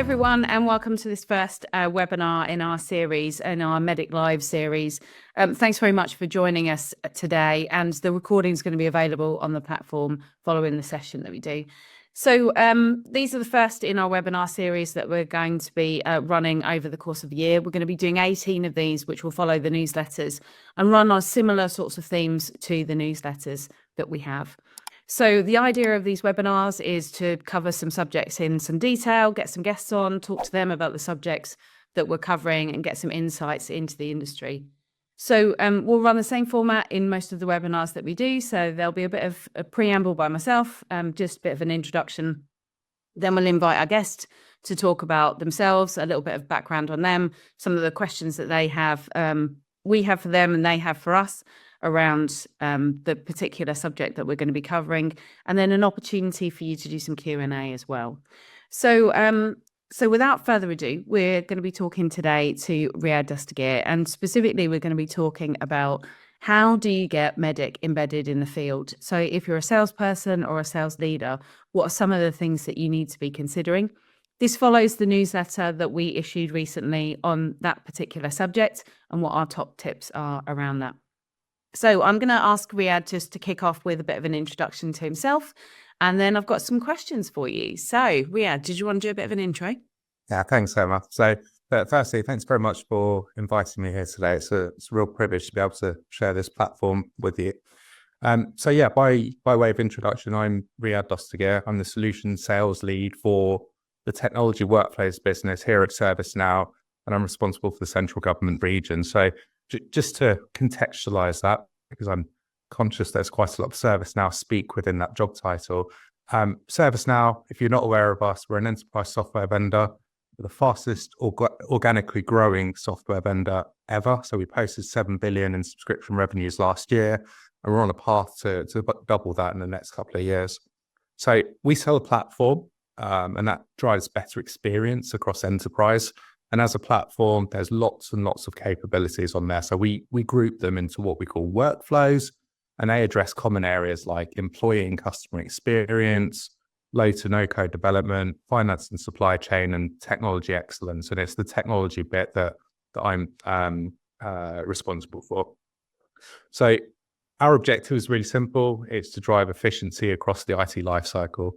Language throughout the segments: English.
everyone, and welcome to this first webinar in our series, in our MEDDIC Live series. Thanks very much for joining us today, and the recording is going to be available on the platform following the session that we do. So these are the first in our webinar series that we're going to be running over the course of the year. We're going to be doing 18 of these, which will follow the newsletters and run on similar sorts of themes to the newsletters that we have. So the idea of these webinars is to cover some subjects in some detail, get some guests on, talk to them about the subjects that we're covering and get some insights into the industry. So we'll run the same format in most of the webinars that we do. So there'll be a bit of a preamble by myself, just a bit of an introduction. Then we'll invite our guest to talk about themselves, a little bit of background on them, some of the questions that they have, we have for them and they have for us around the particular subject that we're going to be covering, and then an opportunity for you to do some Q&A as well. So without further ado, we're going to be talking today to Riad Dustagheer, and specifically we're going to be talking about how do you get MEDDIC embedded in the field. So if you're a salesperson or a sales leader, what are some of the things that you need to be considering? This follows the newsletter that we issued recently on that particular subject and what our top tips are around that. So I'm going to ask Riad just to kick off with a bit of an introduction to himself, and then I've got some questions for you. So Riad, did you want to do a bit of an intro? Yeah, thanks, Emma. So firstly, thanks very much for inviting me here today. It's a real privilege to be able to share this platform with you. So yeah, by way of introduction, I'm Riad Dustagheer. I'm the solution sales lead for the technology workflows business here at ServiceNow, and I'm responsible for the central government region. So just to contextualize that, because I'm conscious there's quite a lot of ServiceNow speak within that job title. ServiceNow, if you're not aware of us, we're an enterprise software vendor, the fastest organically growing software vendor ever. So we posted 7 billion in subscription revenues last year, and we're on a path to double that in the next couple of years. So we sell a platform, and that drives better experience across enterprise. And as a platform, there's lots and lots of capabilities on there. So we group them into what we call workflows, and they address common areas like employee and customer experience, low to no code development, finance and supply chain, and technology excellence. And it's the technology bit that I'm responsible for. So our objective is really simple. It's to drive efficiency across the IT lifecycle.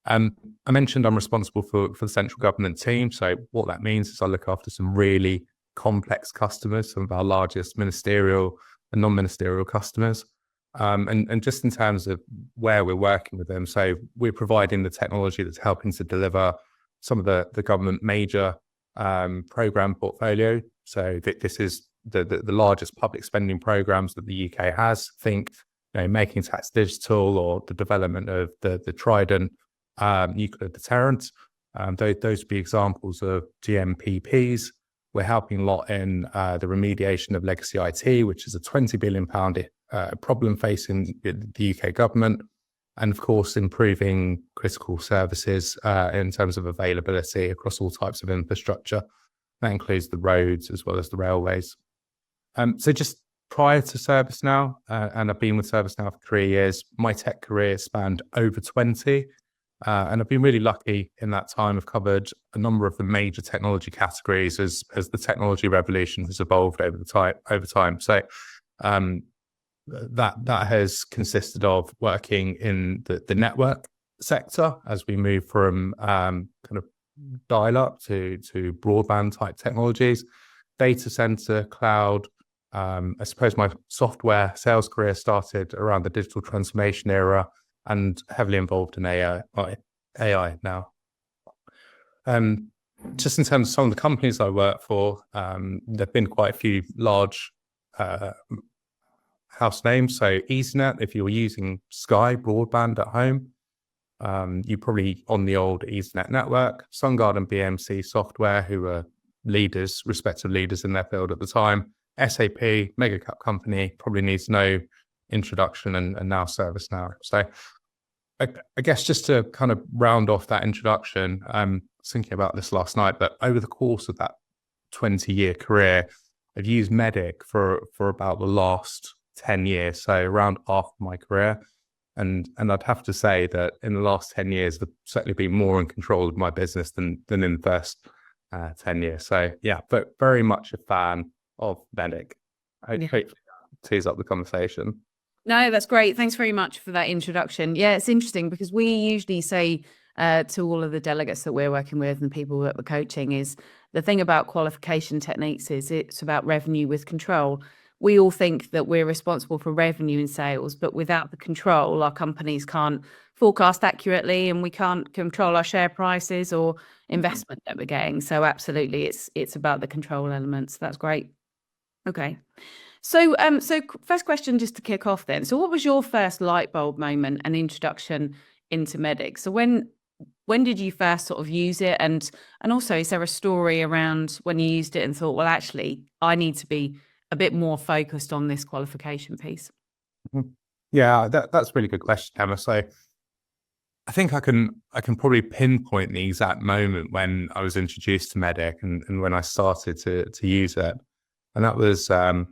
I mentioned I'm responsible for the central government team. So what that means is I look after some really complex customers, some of our largest ministerial and non-ministerial customers. And just in terms of where we're working with them, so we're providing the technology that's helping to deliver some of the government major program portfolio. So this is the largest public spending programs that the UK has. Think, Making Tax Digital, or the development of the Trident nuclear deterrent. Those would be examples of GMPPs. We're helping a lot in the remediation of legacy IT, which is a £20 billion problem facing the UK government. And of course, improving critical services in terms of availability across all types of infrastructure. That includes the roads as well as the railways. So just prior to ServiceNow, and I've been with ServiceNow for 3 years, my tech career spanned over 20. And I've been really lucky in that time. I've covered a number of the major technology categories as the technology revolution has evolved over time. So that has consisted of working in the network sector as we move from kind of dial-up to broadband type technologies, data center, cloud. I suppose my software sales career started around the digital transformation era, and heavily involved in AI now. Just in terms of some of the companies I work for, there've been quite a few large house names. So EasyNet, if you were using Sky broadband at home, you're probably on the old EasyNet network. SunGard and BMC Software, who were respective leaders in their field at the time. SAP, mega cap company, probably needs no introduction, and now ServiceNow. So I guess just to kind of round off that introduction, I was thinking about this last night, but over the course of that 20-year career, I've used MEDDIC for about the last 10 years, so around half of my career. And I'd have to say that in the last 10 years, I've certainly been more in control of my business than in the first 10 years. So yeah, but very much a fan of MEDDIC. Hopefully that tees up the conversation. No, that's great. Thanks very much for that introduction. Yeah, it's interesting because we usually say to all of the delegates that we're working with and people that we're coaching is the thing about qualification techniques is it's about revenue with control. We all think that we're responsible for revenue in sales, but without the control, our companies can't forecast accurately and we can't control our share prices or investment that we're getting. So absolutely, it's about the control elements. That's great. Okay. So first question just to kick off then. So what was your first light bulb moment and introduction into MEDDIC? So when did you first sort of use it? And also, is there a story around when you used it and thought, well, actually, I need to be a bit more focused on this qualification piece? Yeah, that's a really good question, Emma. So I think I can probably pinpoint the exact moment when I was introduced to MEDDIC and when I started to use it. And that was, I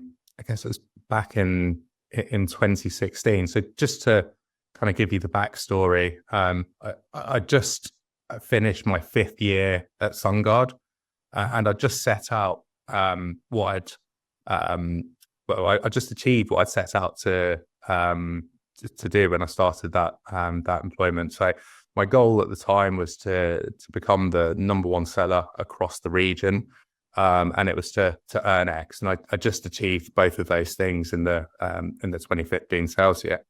guess it was back in 2016. So just to kind of give you the backstory, I just finished my 5th year at SunGard, and I just set out what I just achieved what I'd set out to do when I started that employment. So my goal at the time was to become the #1 seller across the region. And it was to earn X, and I just achieved both of those things in the 2015 sales year.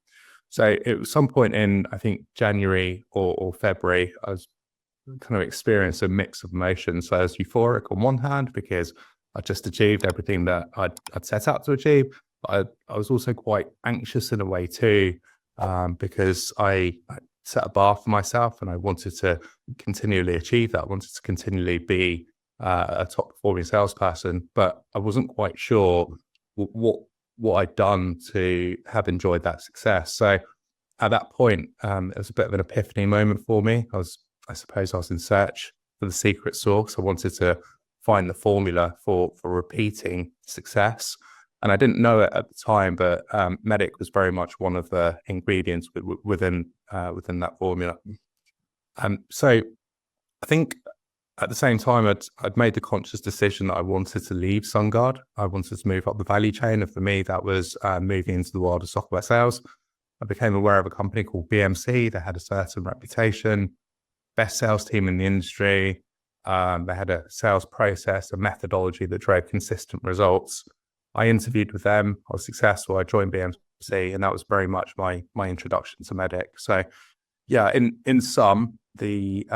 So it was some point in, I think, January or February, I was kind of experienced a mix of emotions. So I was euphoric on one hand because I just achieved everything that I'd set out to achieve. But I was also quite anxious in a way too, because I set a bar for myself and I wanted to continually achieve that. I wanted to continually be a top performing salesperson, but I wasn't quite sure what I'd done to have enjoyed that success. So at that point, it was a bit of an epiphany moment for me. I suppose I was in search for the secret sauce. I wanted to find the formula for repeating success. And I didn't know it at the time, but MEDDIC was very much one of the ingredients within that formula. So I think at the same time, I'd made the conscious decision that I wanted to leave SunGard. I wanted to move up the value chain, and for me, that was moving into the world of software sales. I became aware of a company called BMC. They had a certain reputation, best sales team in the industry. They had a sales process, a methodology that drove consistent results. I interviewed with them. I was successful. I joined BMC, and that was very much my introduction to MEDDIC. So, yeah, in sum, the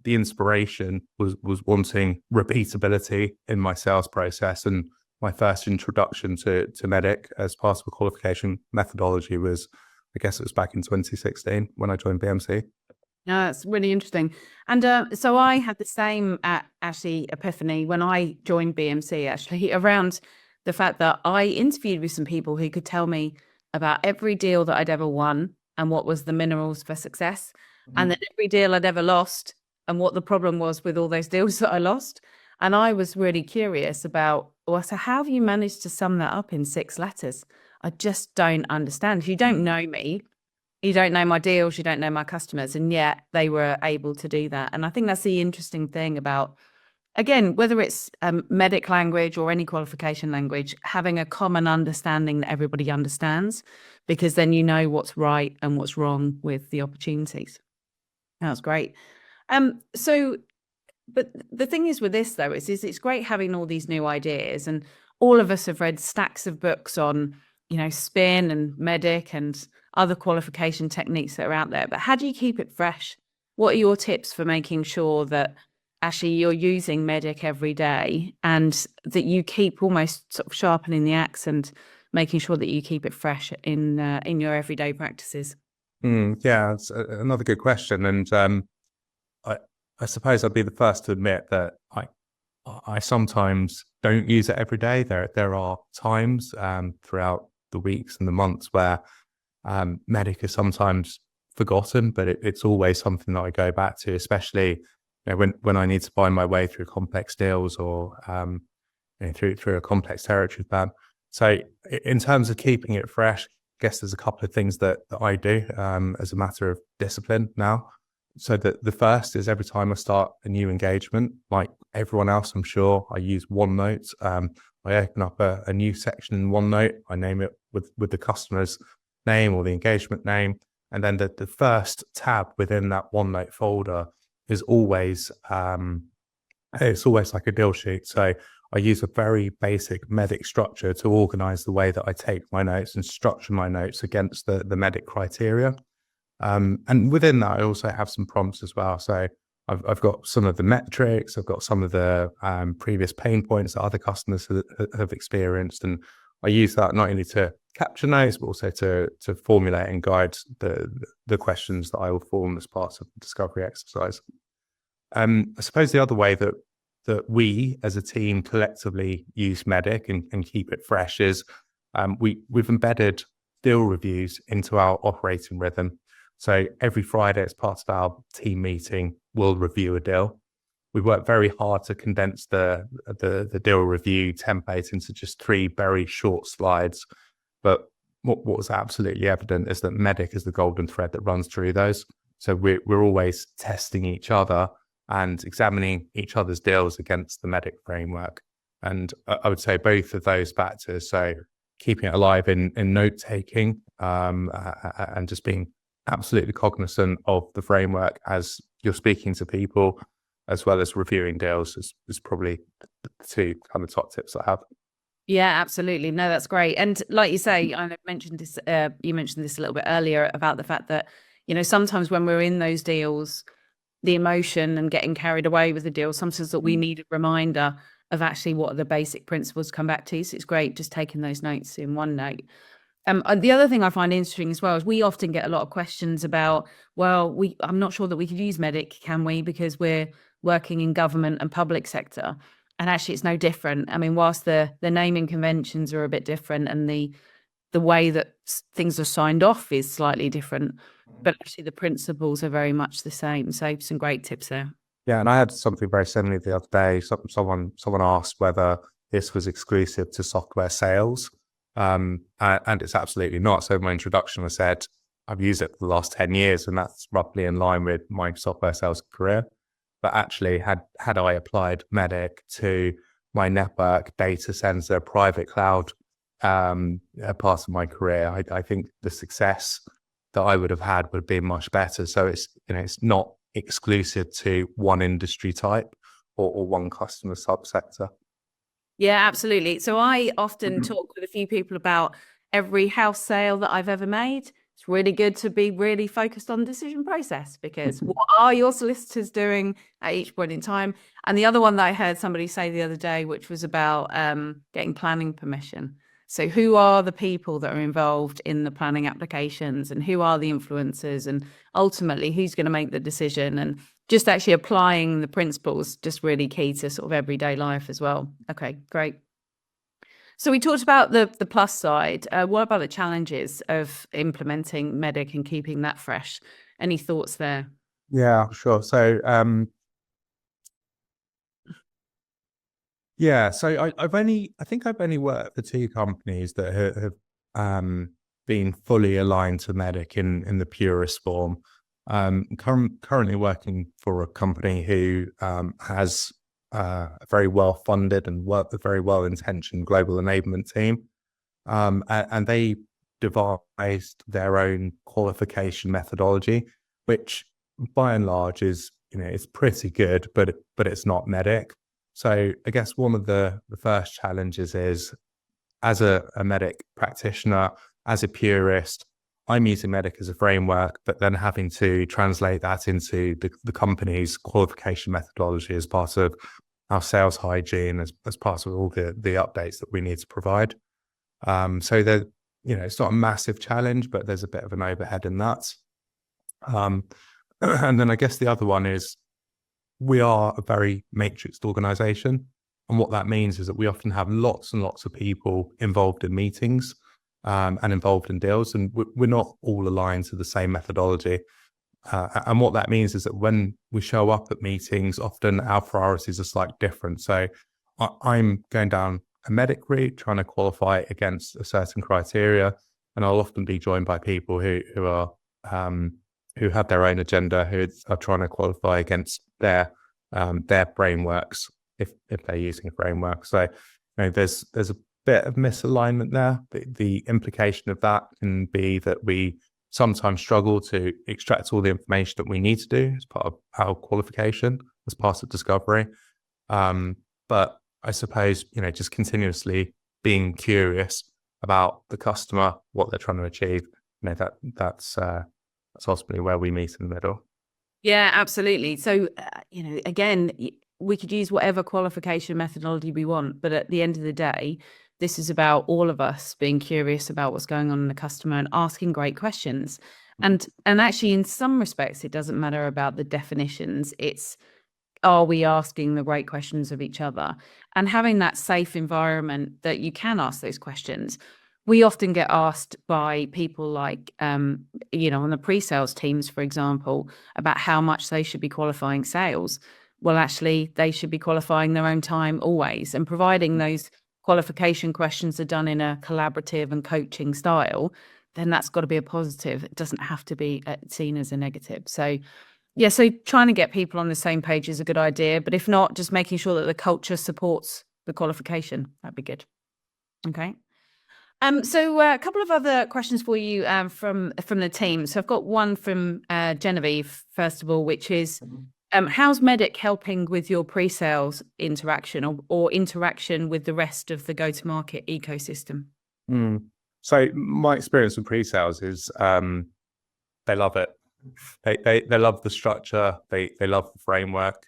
inspiration was wanting repeatability in my sales process, and my first introduction to MEDDIC as part of a qualification methodology was, I guess it was back in 2016 when I joined BMC. Yeah, that's really interesting. And so I had the same actually epiphany when I joined BMC, actually, around the fact that I interviewed with some people who could tell me about every deal that I'd ever won and what was the minerals for success, and then every deal I'd ever lost and what the problem was with all those deals that I lost. And I was really curious about, well, so how have you managed to sum that up in 6 letters? I just don't understand. You don't know me. You don't know my deals. You don't know my customers. And yet they were able to do that. And I think that's the interesting thing about, again, whether it's MEDDIC language or any qualification language, having a common understanding that everybody understands, because then you know what's right and what's wrong with the opportunities. That's great. But the thing is with this, though, is it's great having all these new ideas, and all of us have read stacks of books on, spin and MEDDIC and other qualification techniques that are out there. But how do you keep it fresh? What are your tips for making sure that actually you're using MEDDIC every day and that you keep almost sort of sharpening the axe and making sure that you keep it fresh in your everyday practices? Yeah, it's another good question. And I suppose I'd be the first to admit that I sometimes don't use it every day. There are times throughout the weeks and the months where MEDDIC is sometimes forgotten, but it's always something that I go back to, especially when I need to buy my way through complex deals or through a complex territory plan. So in terms of keeping it fresh, guess there's a couple of things that I do as a matter of discipline now. So the first is every time I start a new engagement, like everyone else, I'm sure, I use OneNote. I open up a new section in OneNote. I name it with the customer's name or the engagement name. And then the first tab within that OneNote folder is always, it's always like a deal sheet. So I use a very basic MEDDIC structure to organize the way that I take my notes and structure my notes against the MEDDIC criteria. And within that, I also have some prompts as well. So I've got some of the metrics, I've got some of the previous pain points that other customers have experienced. And I use that not only to capture notes, but also to formulate and guide the questions that I will form as part of the discovery exercise. I suppose the other way that we as a team collectively use MEDDIC and keep it fresh is we've embedded deal reviews into our operating rhythm. So every Friday, as part of our team meeting, we'll review a deal. We work very hard to condense the deal review template into just 3 very short slides. But what was absolutely evident is that MEDDIC is the golden thread that runs through those. So we're always testing each other and examining each other's deals against the MEDDIC framework. And I would say both of those factors, so keeping it alive in note taking and just being absolutely cognizant of the framework as you're speaking to people, as well as reviewing deals, is probably the 2 kind of top tips I have. Yeah, absolutely. No, that's great. And like you say, I mentioned this, you mentioned this a little bit earlier about the fact that, sometimes when we're in those deals, the emotion and getting carried away with the deal, sometimes that we need a reminder of actually what are the basic principles to come back to. So it's great just taking those notes in OneNote. And the other thing I find interesting as well is we often get a lot of questions about, well, I'm not sure that we could use MEDDIC, can we? Because we're working in government and public sector. And actually it's no different. I mean, whilst the naming conventions are a bit different and the way that things are signed off is slightly different, but actually the principles are very much the same. So some great tips there. Yeah, and I had something very similar the other day. Someone asked whether this was exclusive to software sales. And it's absolutely not. So in my introduction, I said, I've used it for the last 10 years, and that's roughly in line with my software sales career. But actually, had I applied MEDDIC to my network, data center, private cloud part of my career, I think the success that I would have had would have been much better. So it's not exclusive to one industry type or one customer subsector. Yeah, absolutely. So I often talk with a few people about every house sale that I've ever made. It's really good to be really focused on the decision process, because what are your solicitors doing at each point in time? And the other one that I heard somebody say the other day, which was about getting planning permission. So who are the people that are involved in the planning applications, and who are the influencers, and ultimately who's going to make the decision? And just actually applying the principles, just really key to sort of everyday life as well. Okay, great. So we talked about the plus side. What about the challenges of implementing MEDDIC and keeping that fresh? Any thoughts there? Yeah, sure. So I think I've only worked for 2 companies that have been fully aligned to MEDDIC in the purest form. Currently working for a company who has a very well funded and a very well intentioned global enablement team, and they devised their own qualification methodology, which by and large is it's pretty good, but it's not MEDDIC. So I guess one of the first challenges is, as a MEDDIC practitioner, as a purist, I'm using MEDDIC as a framework, but then having to translate that into the company's qualification methodology as part of our sales hygiene, as part of all the updates that we need to provide. So that it's not a massive challenge, but there's a bit of an overhead in that. And then I guess the other one is, we are a very matrixed organization. And what that means is that we often have lots and lots of people involved in meetings and involved in deals, and we're not all aligned to the same methodology. And what that means is that when we show up at meetings, often our priorities are slightly different. So I'm going down a MEDDIC route, trying to qualify against a certain criteria. and I'll often be joined by people who are who have their own agenda, who are trying to qualify against their frameworks if they're using a framework. So there's a bit of misalignment there. The implication of that can be that we sometimes struggle to extract all the information that we need to do as part of our qualification, as part of discovery. But I suppose, just continuously being curious about the customer, what they're trying to achieve, that's ultimately where we meet in the middle. Yeah, absolutely. So, again, we could use whatever qualification methodology we want, but at the end of the day, this is about all of us being curious about what's going on in the customer and asking great questions. And actually, in some respects, it doesn't matter about the definitions. It's, are we asking the right questions of each other, and having that safe environment that you can ask those questions. We often get asked by people like, on the pre-sales teams, for example, about how much they should be qualifying sales. Well, actually, they should be qualifying their own time always, and providing those qualification questions are done in a collaborative and coaching style, then that's got to be a positive. It doesn't have to be seen as a negative. So yeah, so trying to get people on the same page is a good idea, but if not, just making sure that the culture supports the qualification, that'd be good. Okay. So a couple of other questions for you from the team. So I've got one from Genevieve, first of all, which is, how's MEDDIC helping with your pre-sales interaction or interaction with the rest of the go-to-market ecosystem? So my experience with pre-sales is they love it. They love the structure. They love the framework.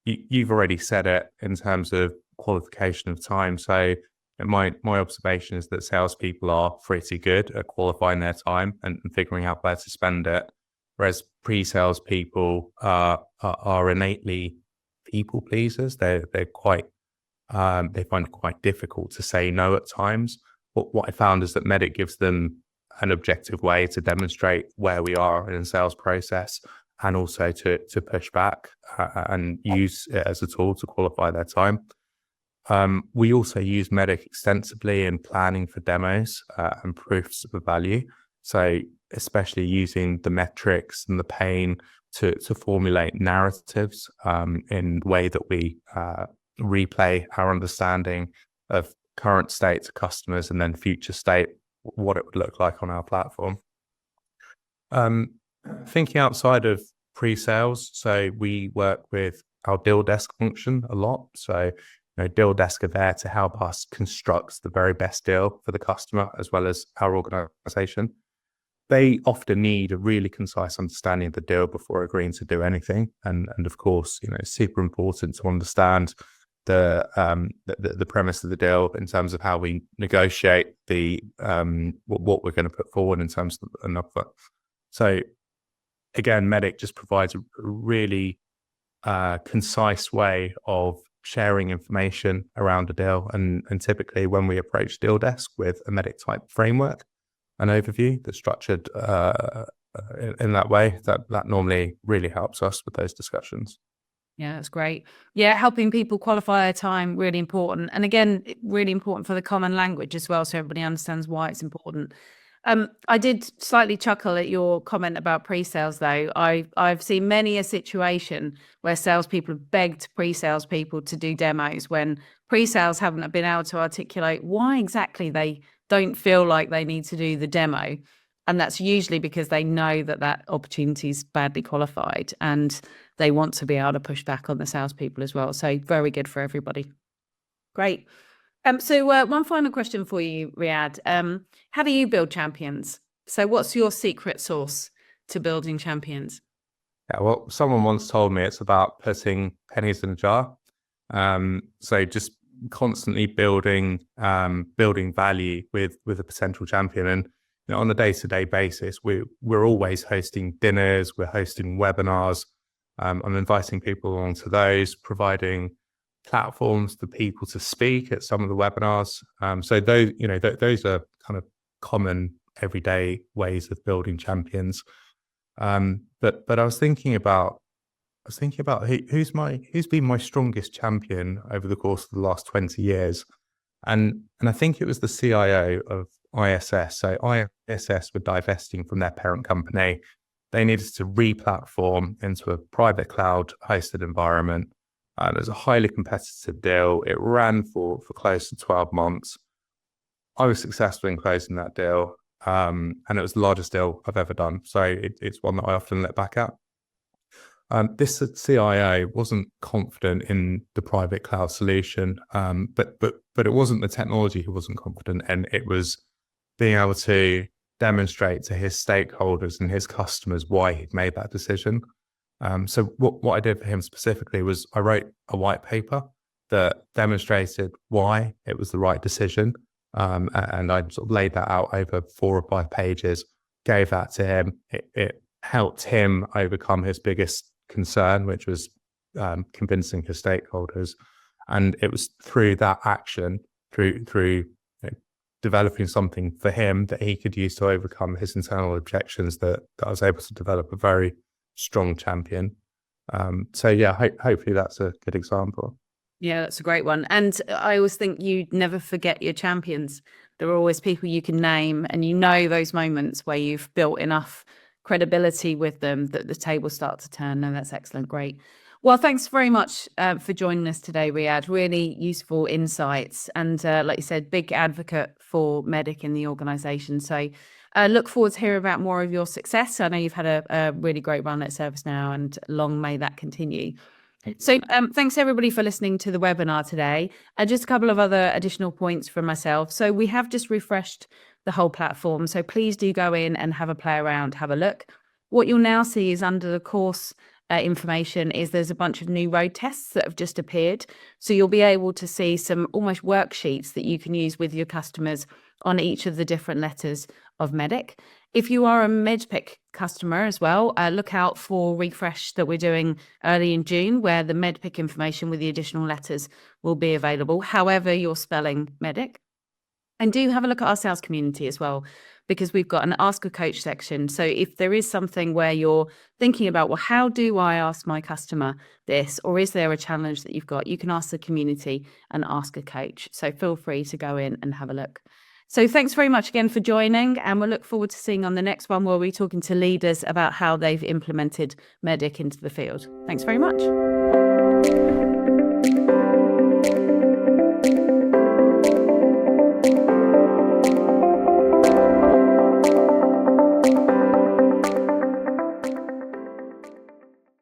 You've already said it in terms of qualification of time. So my observation is that salespeople are pretty good at qualifying their time and figuring out where to spend it, whereas pre-sales people are innately people pleasers. They're quite they find it quite difficult to say no at times. What I found is that MEDDIC gives them an objective way to demonstrate where we are in the sales process, and also to push back and use it as a tool to qualify their time. We also use MEDDIC extensively in planning for demos and proofs of value. So especially using the metrics and the pain to formulate narratives in the way that we replay our understanding of current state to customers and then future state, what it would look like on our platform. Thinking outside of pre-sales, so we work with our deal desk function a lot. So deal desk are there to help us construct the very best deal for the customer as well as our organization. They often need a really concise understanding of the deal before agreeing to do anything. And of course, it's super important to understand the premise of the deal in terms of how we negotiate the what we're going to put forward in terms of an offer. So again, MEDDIC just provides a really concise way of sharing information around a deal. And typically when we approach deal desk with a MEDDIC type framework, an overview that's structured in that way, that normally really helps us with those discussions. Yeah, that's great. Yeah, helping people qualify their time, really important. And again, really important for the common language as well, so everybody understands why it's important. I did slightly chuckle at your comment about pre-sales, though. I've seen many a situation where salespeople have begged pre-sales people to do demos when pre-sales haven't been able to articulate why exactly they don't feel like they need to do the demo. And that's usually because they know that opportunity is badly qualified and they want to be able to push back on the salespeople as well. So very good for everybody. Great. So one final question for you, Riad. How do you build champions? So what's your secret sauce to building champions? Yeah, well, someone once told me it's about putting pennies in a jar. So just constantly building value with a potential champion. And on a day-to-day basis, we're always hosting dinners, we're hosting webinars. I'm inviting people along to those, providing platforms for people to speak at some of the webinars. So those are kind of common everyday ways of building champions. But I was thinking about who's been my strongest champion over the course of the last 20 years. And I think it was the CIO of ISS. So ISS were divesting from their parent company. They needed to re-platform into a private cloud hosted environment. It was a highly competitive deal. It ran for close to 12 months. I was successful in closing that deal, and it was the largest deal I've ever done. So it's one that I often look back at. This CIO wasn't confident in the private cloud solution, but it wasn't the technology he wasn't confident in. It was being able to demonstrate to his stakeholders and his customers why he'd made that decision. So what I did for him specifically was I wrote a white paper that demonstrated why it was the right decision. And I sort of laid that out over 4 or 5 pages, gave that to him. It helped him overcome his biggest concern, which was convincing his stakeholders. And it was through that action, through developing something for him that he could use to overcome his internal objections, that I was able to develop a very strong champion. So yeah, hopefully that's a good example. Yeah, that's a great one. And I always think you never forget your champions. There are always people you can name, and you know those moments where you've built enough credibility with them that the tables start to turn. No, that's excellent. Great. Well, thanks very much for joining us today, Riad. Really useful insights. And like you said, big advocate for MEDDIC in the organisation. So look forward to hearing about more of your success. I know you've had a really great run at ServiceNow, and long may that continue. So thanks everybody for listening to the webinar today. Just a couple of other additional points from myself. So we have just refreshed the whole platform. So please do go in and have a play around, have a look. What you'll now see is under the course information is there's a bunch of new road tests that have just appeared. So you'll be able to see some almost worksheets that you can use with your customers on each of the different letters of MEDDIC. If you are a MEDDPIC customer as well, look out for refresh that we're doing early in June, where the MEDDPIC information with the additional letters will be available, however you're spelling MEDDIC. And do have a look at our sales community as well, because we've got an Ask a Coach section. So if there is something where you're thinking about, well, how do I ask my customer this? Or is there a challenge that you've got? You can ask the community and ask a coach. So feel free to go in and have a look. So thanks very much again for joining, and we'll look forward to seeing on the next one where we're talking to leaders about how they've implemented MEDDIC into the field. Thanks very much.